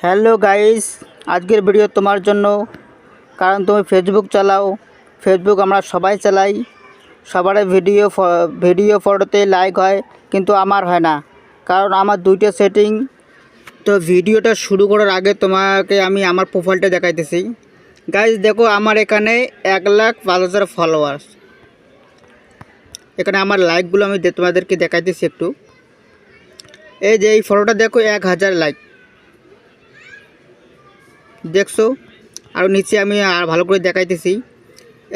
Hello guys, আজকের video তোমার জন্য। কারণ তুমি ফেসবুক চালাও, ফেসবুক আমরা সবাই চালাই, সবার ভিডিও ফটোতে লাইক হয়, কিন্তু আমার হয় না। কারণ আমার দুইটা সেটিং। তো ভিডিওটা শুরু করার আগে তোমাকে আমি আমার প্রোফাইলটা দেখাইতেছি। গাইস দেখো, আমার এখানে 1,05,000 ফলোয়ার্স। এখানে আমার লাইকগুলো আমি তোমাদেরকে দেখাইতেছি একটু। এই যে এই ফটোটা দেখো, 1,000 লাইক দেখছো। আর নিচে আমি আর ভালো করে দেখাইতেছি,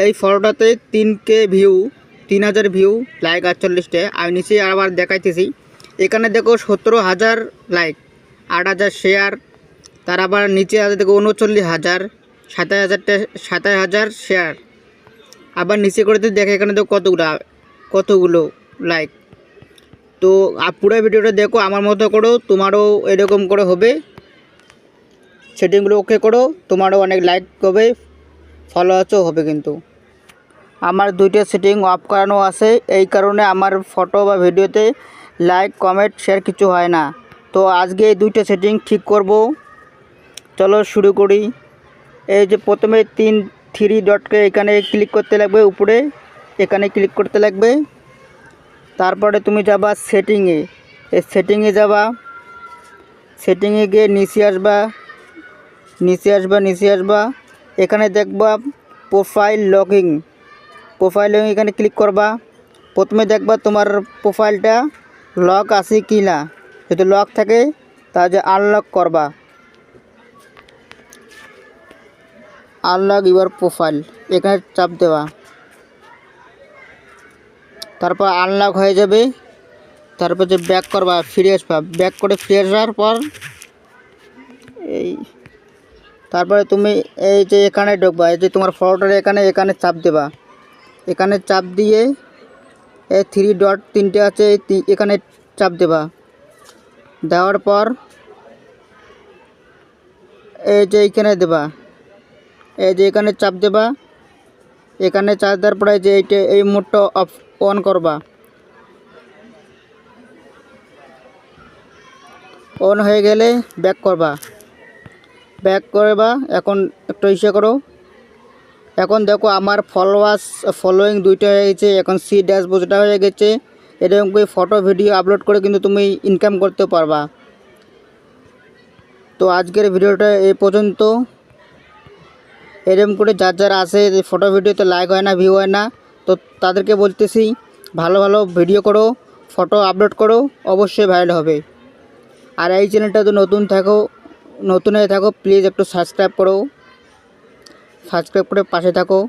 এই ফটোটাতে 3K ভিউ, 3,000 ভিউ, লাইক 48টে। আর নিচে আবার দেখাইতেছি, এখানে দেখো 17,000 লাইক, 8,000 শেয়ার। তার আবার নিচে আছে দেখো 39,000, 27,000 শেয়ার। আবার নিচে করে দেখে এখানে দেখো কতগুলো লাইক। তো পুরো ভিডিওটা দেখো, আমার মতো করো, তোমারও এরকম করে হবে। সেটিংগুলো ওকে করো, তোমারও অনেক লাইক হবে, ফলোয়ার্সও হবে। কিন্তু আমার দুইটা সেটিং অফ করানো আছে, এই কারণে আমার ফটো বা ভিডিওতে লাইক, কমেন্ট, শেয়ার কিছু হয় না। তো আজকে এই দুইটা সেটিং ঠিক করব। চলো শুরু করি। এই যে প্রথমে 3 ডটকে এখানে ক্লিক করতে লাগবে, উপরে এখানে ক্লিক করতে লাগবে। তারপরে তুমি যাবা সেটিংয়ে, এই সেটিংয়ে যাবা, সেটিংয়ে গিয়ে নিচে আসবা। এখানে দেখবা প্রোফাইল লগিং, এখানে ক্লিক করবা। প্রথমে দেখবা তোমার প্রোফাইলটা লক আছে কি না। যদি লক থাকে তাহলে আনলক করবা, আনলক ইউর প্রোফাইল, এখানে চাপ দেওয়া। তারপর আনলক হয়ে যাবে। তারপর যে ব্যাক করবা, ফিরে আসবা। ব্যাক করে ফিরে আসার পর তারপরে তুমি এই যে এখানে ঢুকবা, এই যে তোমার ফটোটা এখানে চাপ দেবা। এখানে চাপ দিয়ে এই 3 ডট 3টে আছে, এখানে চাপ দেবা। দেওয়ার পর এই যে এইখানে দেবা, এই যে এখানে চাপ দেবা। এখানে চাপ দেওয়ার পরে যে এই মোডটা অন করবা। অন হয়ে গেলে ব্যাক করবা। এখন একটু ইসে করো। এখন দেখো আমার ফলোয়িং 2টা হয়ে গেছে। এখন সি ড্যাশবোর্ডটা হয়ে গেছে। এরকম করে ফটো ভিডিও আপলোড করে কিন্তু তুমি ইনকাম করতে পারবা। তো আজকের ভিডিওটা এই পর্যন্ত। এরকম করে যার আছে ফটো ভিডিওতে লাইক হয় না, ভিউ হয় না, তো তাদেরকে বলতেছি ভালো ভিডিও করো, ফটো আপলোড করো, অবশ্যই ভাইরাল হবে। আর এই চ্যানেলটা তো নতুন হয়ে থাকো, প্লিজ একটু সাবস্ক্রাইব করো, সাবস্ক্রাইব করে পাশে থাকো।